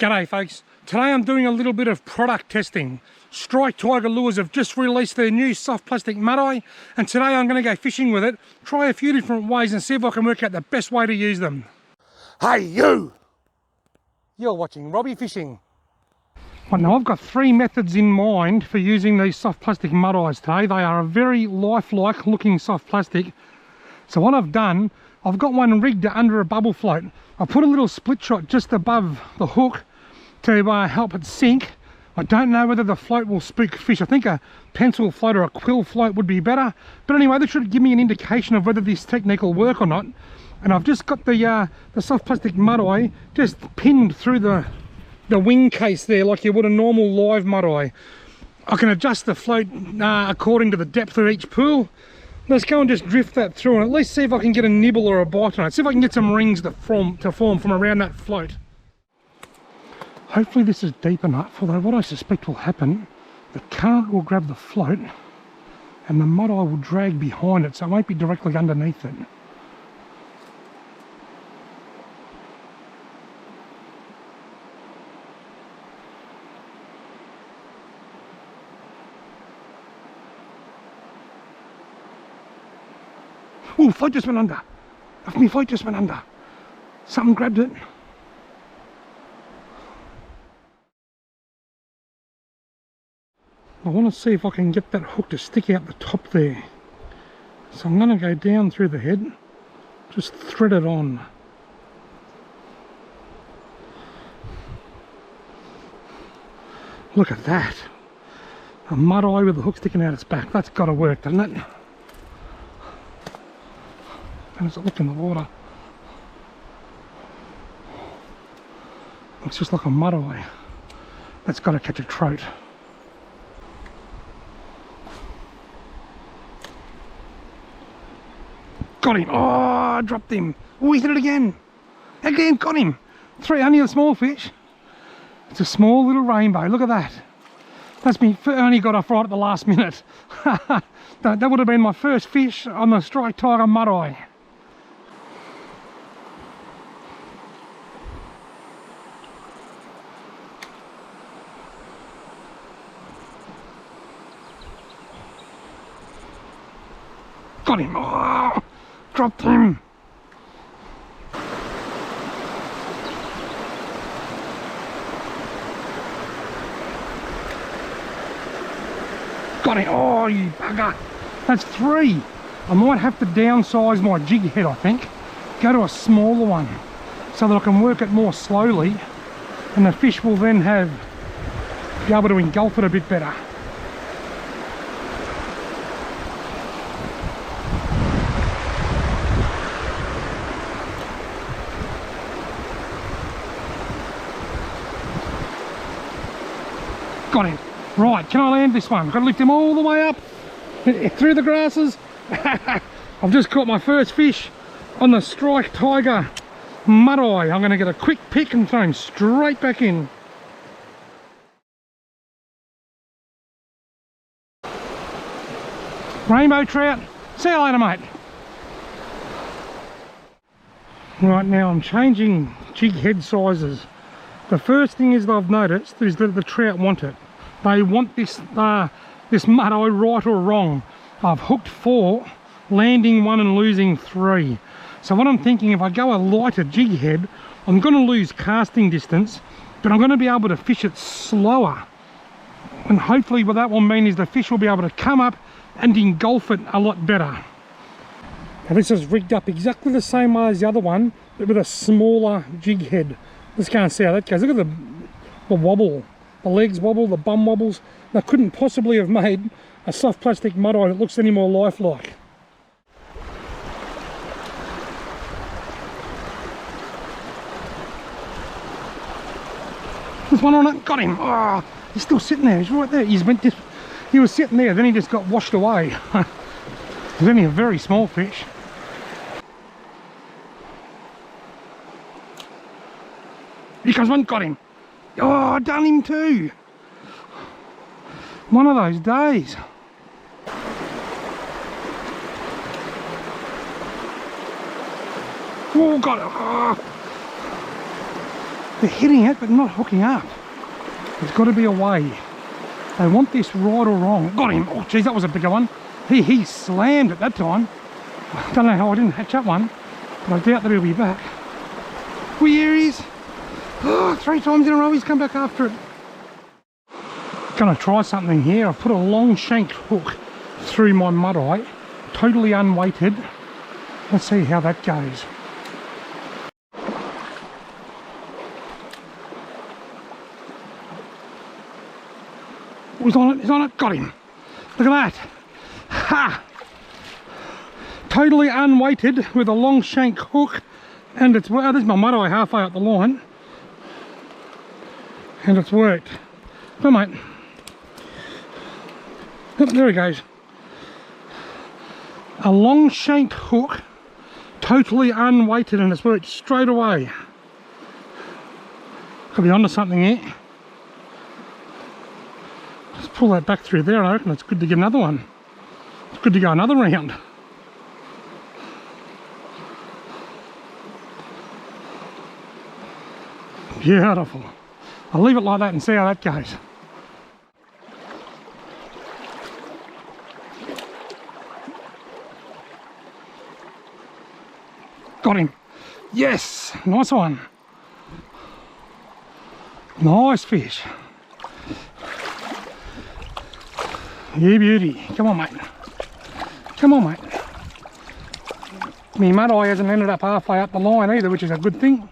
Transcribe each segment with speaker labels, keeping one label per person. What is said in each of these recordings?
Speaker 1: G'day folks, today I'm doing a little bit of product testing. Strike Tiger Lures have just released their new soft plastic mudeye, and today I'm going to go fishing with it, try a few different ways and see if I can work out the best way to use them. Hey you! You're watching Robbie Fishing. Right, now I've got three methods in mind for using these soft plastic mudeyes today. They are a very lifelike looking soft plastic. So what I've done, I've got one rigged under a bubble float. I put a little split shot just above the hook to help it sink. I don't know whether the float will spook fish. I think a pencil float or a quill float would be better. But anyway, this should give me an indication of whether this technique will work or not. And I've just got the soft plastic mudeye just pinned through the wing case there like you would a normal live mudeye. I can adjust the float according to the depth of each pool. Let's go and just drift that through and at least see if I can get a nibble or a bite on it. See if I can get some rings to form from around that float. Hopefully this is deep enough, although what I suspect will happen, the current will grab the float and the mudeye will drag behind it, so it won't be directly underneath it. Oh, float just went under. My float just went under. Something grabbed it. I want to see if I can get that hook to stick out the top there. So I'm going to go down through the head, just thread it on. Look at that. A mudeye with the hook sticking out its back. That's got to work, doesn't it? How does it look in the water? Looks just like a mudeye. That's got to catch a trout. Got him! Oh, I dropped him! Oh, he hit it again! Again, got him! Only a small fish. It's a small little rainbow, look at that. That's me, only got off right at the last minute. That would have been my first fish on the Strike Tiger mudeye. Got him! Oh, dropped him! Got him! Oh, you bugger! That's three! I might have to downsize my jig head, I think. Go to a smaller one so that I can work it more slowly and the fish will then be able to engulf it a bit better. Got him. Right, can I land this one? I've got to lift him all the way up through the grasses. I've just caught my first fish on the Strike Tiger mudeye. I'm going to get a quick pick and throw him straight back in. Rainbow trout. See you later, mate. Right, now I'm changing jig head sizes. The first thing is that I've noticed is that the trout want it. They want this mudeye right or wrong. I've hooked 4, landing 1 and losing 3. So what I'm thinking, if I go a lighter jig head, I'm going to lose casting distance, but I'm going to be able to fish it slower. And hopefully what that will mean is the fish will be able to come up and engulf it a lot better. Now this is rigged up exactly the same way as the other one, but with a smaller jig head. Let's go and see how that goes. Look at the wobble. The legs wobble, the bum wobbles. They couldn't possibly have made a soft plastic mudeye that looks any more lifelike. There's one on it. Got him. Oh, he's still sitting there. He's right there. He was sitting there, then he just got washed away. He's only a very small fish. Here comes one, got him. Oh, I done him too. One of those days. Oh, got it. Oh. They're hitting it, but not hooking up. There's got to be a way. They want this right or wrong. Got him. Oh, geez, that was a bigger one. He slammed it that time. I don't know how I didn't hatch up one, but I doubt that he'll be back. Well, here he is. Oh, 3 times in a row he's come back after it. Gonna try something here. I've put a long shanked hook through my mudeye, totally unweighted. Let's see how that goes. Oh, he's on it, he's on it, got him. Look at that. Ha! Totally unweighted with a long shank hook, and it's, well, there's my mudeye halfway up the line, and it's worked. Come on, mate. Oh, there he goes. A long shanked hook, totally unweighted, and it's worked straight away. Could be onto something here. Let's pull that back through there. I reckon it's good to get another one. It's good to go another round. Beautiful. I'll leave it like that and see how that goes. Got him. Yes, nice one. Nice fish. You beauty. Come on, mate. Come on, mate. My mudeye hasn't ended up halfway up the line either, which is a good thing.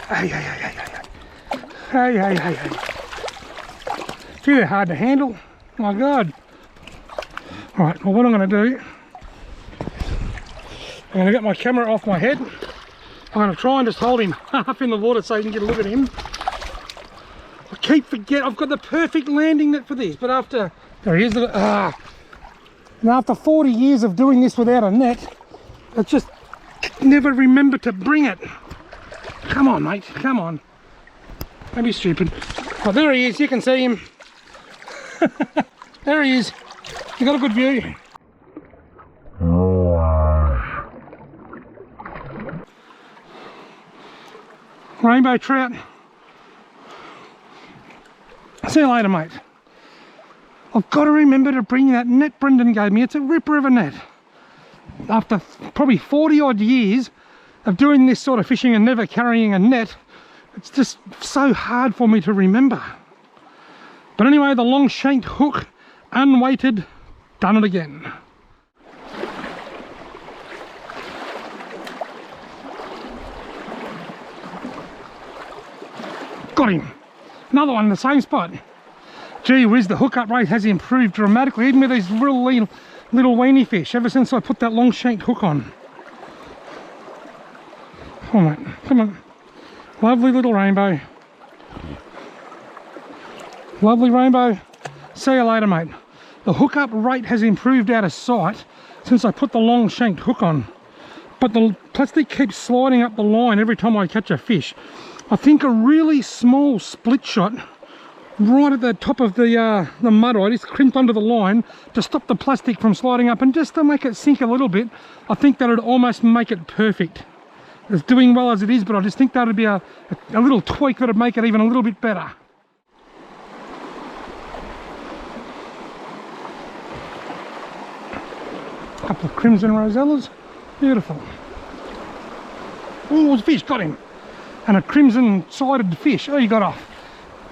Speaker 1: Hey, hey, hey, hey, hey. Hey, hey, hey, hey. Gee, they're hard to handle. My God. Alright, well, what I'm going to do, I'm going to get my camera off my head. I'm going to try and just hold him half in the water so you can get a look at him. I keep forgetting, I've got the perfect landing net for this, but after, there he is, and after 40 years of doing this without a net, I just never remember to bring it. Come on, mate, come on. Don't be stupid. Oh, there he is, you can see him. There he is. You got a good view. Rainbow trout. See you later, mate. I've got to remember to bring that net Brendan gave me. It's a ripper of a net. After probably 40 odd years of doing this sort of fishing and never carrying a net, it's just so hard for me to remember. But anyway, the long shanked hook, unweighted, done it again. Got him. Another one in the same spot. Gee whiz, the hookup rate has improved dramatically, even with these real little weenie fish, ever since I put that long shanked hook on. Come on, mate, come on. Lovely little rainbow. Lovely rainbow. See you later, mate. The hookup rate has improved out of sight since I put the long shanked hook on. But the plastic keeps sliding up the line every time I catch a fish. I think a really small split shot right at the top of the mudeye, just crimped onto the line to stop the plastic from sliding up and just to make it sink a little bit. I think that would almost make it perfect. It's doing well as it is, but I just think that would be a little tweak that would make it even a little bit better. Couple of crimson rosellas, beautiful. Oh, fish, got him. And a crimson sided fish. Oh, he got off.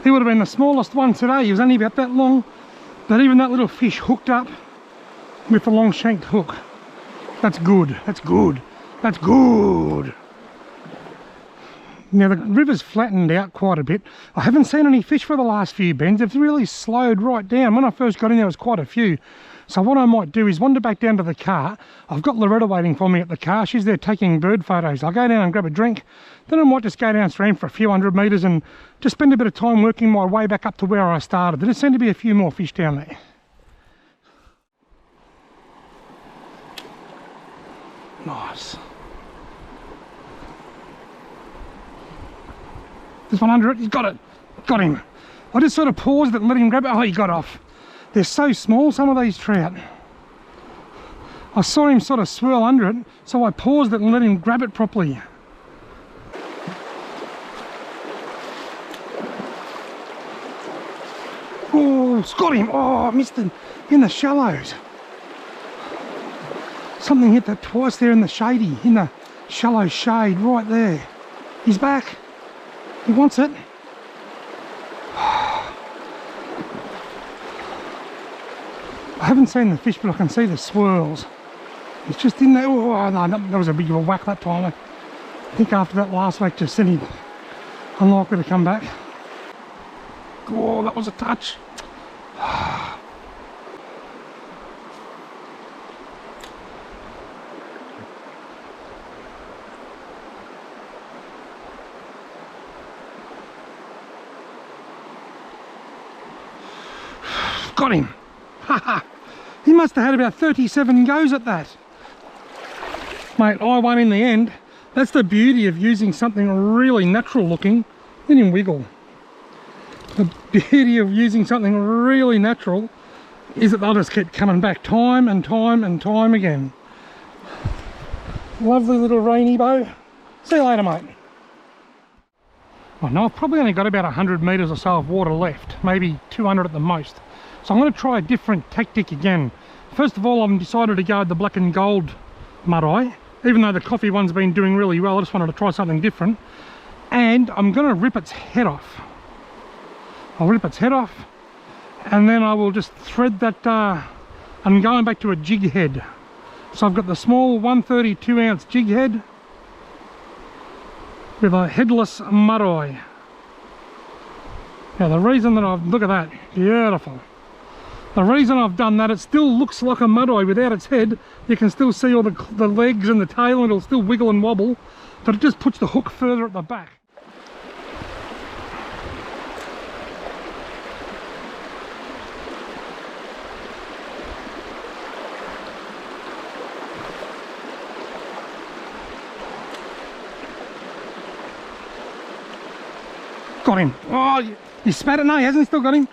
Speaker 1: He would have been the smallest one today. He was only about that long, but even that little fish hooked up with the long shanked hook. That's good, that's good, that's good. Now the river's flattened out quite a bit. I haven't seen any fish for the last few bends. It's really slowed right down. When I first got in there was quite a few. So what I might do is wander back down to the car. I've got Loretta waiting for me at the car. She's there taking bird photos. I'll go down and grab a drink. Then I might just go downstream for a few hundred metres and just spend a bit of time working my way back up to where I started. There seem to be a few more fish down there. Nice. There's one under it. He's got it. Got him. I just sort of paused it and let him grab it. Oh, he got off. They're so small, some of these trout. I saw him sort of swirl under it, so I paused it and let him grab it properly. Oh, it's got him. Oh, I missed it in the shallows. Something hit that twice there in the shady, in the shallow shade right there. He's back. He wants it. I haven't seen the fish, but I can see the swirls. It's just in there. Oh, no, that was a big of a whack that time. I think after that last week, just said he'd unlikely to come back. Oh, that was a touch. Got him. He must have had about 37 goes at that. Mate, I won in the end. That's the beauty of using something really natural looking. Let him wiggle. The beauty of using something really natural is that they'll just keep coming back time and time and time again. Lovely little rainy bow. See you later, mate. Oh, no, I've probably only got about 100 metres or so of water left, maybe 200 at the most. So I'm going to try a different tactic again. First of all, I've decided to go with the black and gold mudeye. Even though the coffee one's been doing really well, I just wanted to try something different. And I'm going to rip its head off. I'll rip its head off, and then I will just thread that. I'm going back to a jig head. So I've got the small 132 ounce jig head with a headless mudeye. Now the reason that look at that, beautiful. The reason I've done that, it still looks like a mudeye without its head. You can still see all the legs and the tail, and it'll still wiggle and wobble, but it just puts the hook further at the back. Got him. Oh, you spat it? No, he hasn't. Still got him.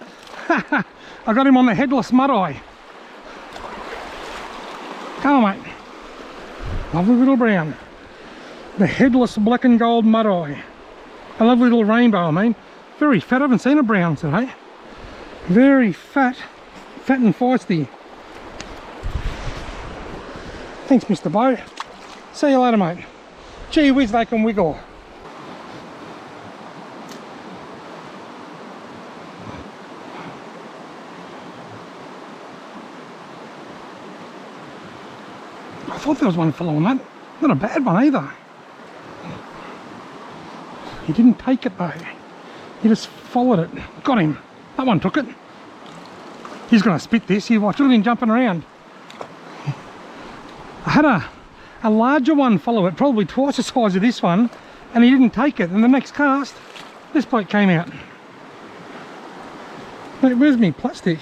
Speaker 1: I got him on the headless mudeye. Come on, mate. Lovely little brown. The headless black and gold mudeye. A lovely little rainbow, I mean. Very fat. I haven't seen a brown today. Very fat. Fat and feisty. Thanks, Mr. Bow. See you later, mate. Gee whiz, they can wiggle. I thought there was one following that. Not a bad one either. He didn't take it though. He just followed it. Got him. That one took it. He's going to spit this. You watch. Look at him jumping around. I had a larger one follow it, probably twice the size of this one, and he didn't take it. And the next cast, this bloke came out. Mate, where's me plastic?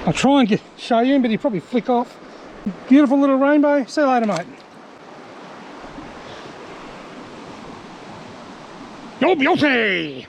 Speaker 1: I'll try and show you him, but he'll probably flick off. Beautiful little rainbow. See you later, mate. You're beauty!